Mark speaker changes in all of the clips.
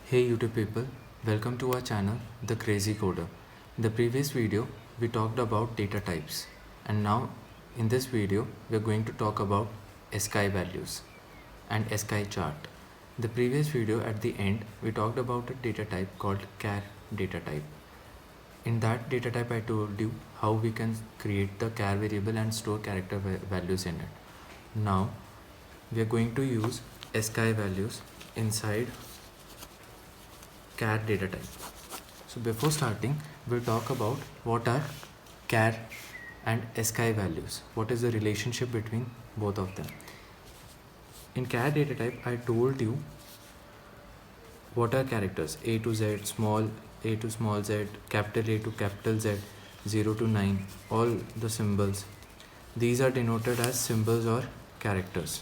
Speaker 1: Hey YouTube people, welcome to our channel The Crazy Coder. In the previous video we talked about data types, and now in this video we are going to talk about ASCII values and ASCII chart. In the previous video at the end we talked about a data type called char data type. In that data type I told you how we can create the char variable and store character values in it. Now we are going to use ASCII values inside char data type. So before starting, we'll talk about what are char and ASCII values. What is the relationship between both of them? In char data type, I told you what are characters: A to Z, small a to small z, capital A to capital Z, 0 to 9, all the symbols. These are denoted as symbols or characters.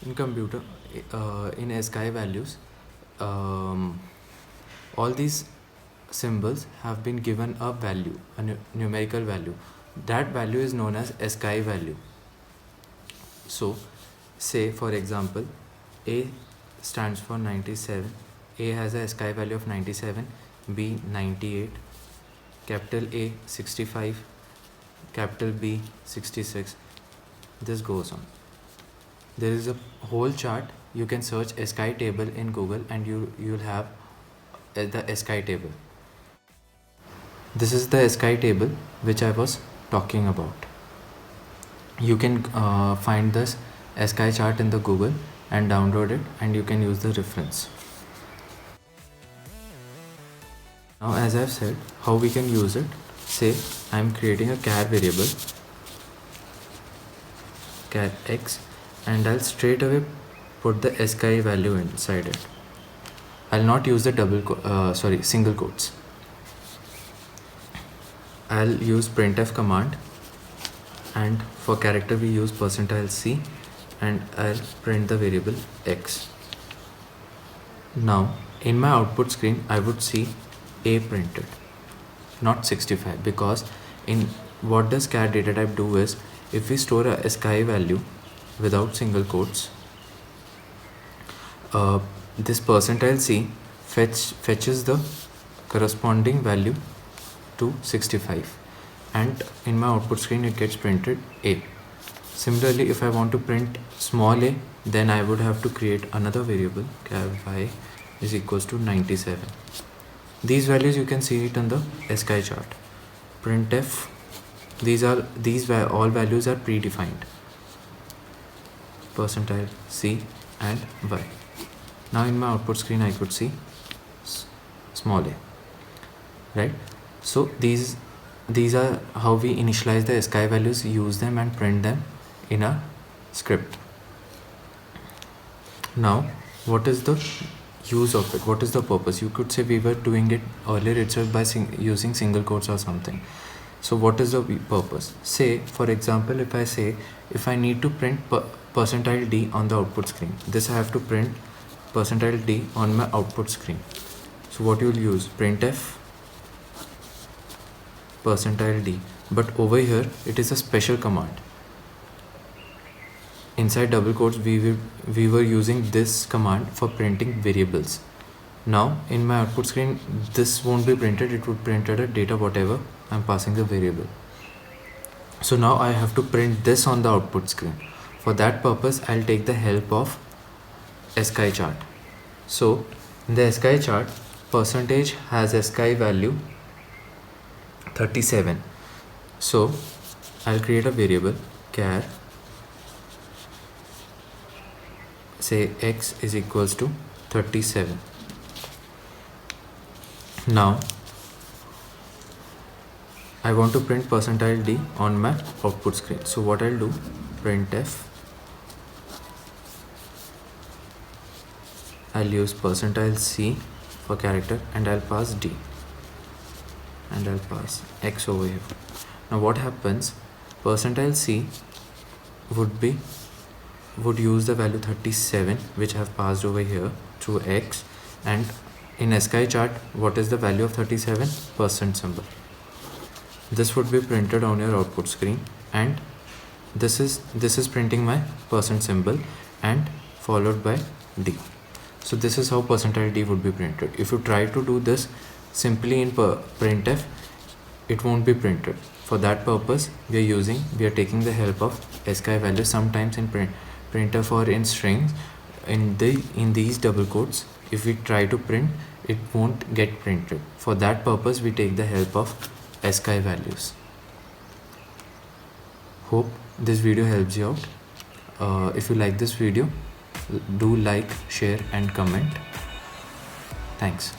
Speaker 1: In computer, in ASCII values, all these symbols have been given a value, a numerical value. That value is known as ASCII value. So say for example, A stands for 97. A has a ASCII value of 97, B 98, capital A 65, capital B 66. This goes on. There is a whole chart. You can search ASCII table in Google and you'll have the ASCII table. This is the ASCII table which I was talking about. You can find this ASCII chart in the Google and download it, and you can use the reference. Now as I've said, how we can use it, say I'm creating a char variable, char x, and I'll straight away put the ASCII value inside it. I'll not use the single quotes. I'll use printf command, and for character we use %c, and I'll print the variable x. Now in my output screen I would see A printed, not 65, because in what does char data type do is, if we store a ASCII value without single quotes, this %c fetches the corresponding value to 65, and in my output screen it gets printed A. Similarly, if I want to print small a, then I would have to create another variable, char y is equals to 97. These values you can see it on the ASCII chart. Printf, these all values are predefined, %c and y. Now in my output screen I could see small a, right? So these are how we initialize the ASCII values, use them and print them in a script. Now what is the use of it? What is the purpose? You could say we were doing it earlier itself by using single quotes or something. So what is the purpose? Say for example, if I need to print %d on the output screen, this I have to print %d on my output screen. So what you'll use, printf %d, but over here it is a special command. Inside double quotes we were using this command for printing variables. Now in my output screen this won't be printed, it would print a data whatever I'm passing the variable. So now I have to print this on the output screen. For that purpose I'll take the help of ASCII chart. So in the ASCII chart, percentage has ASCII value 37. So I'll create a variable char, say x is equals to 37. Now I want to print %d on my output screen. So what I'll do, printf, I'll use %c for character, and I'll pass d, and I'll pass x over here. Now what happens, %c would use the value 37 which I have passed over here through x, and in ASCII chart what is the value of 37? %symbol. This would be printed on your output screen, and this is printing my % symbol, and followed by D. So this is how percentile D would be printed. If you try to do this simply in printf, it won't be printed. For that purpose, we are taking the help of ASCII value. Sometimes in printf or in strings, in these double quotes, if we try to print, it won't get printed. For that purpose, we take the help of ASCII values. Hope this video helps you out. If you like this video, do like, share and comment. Thanks.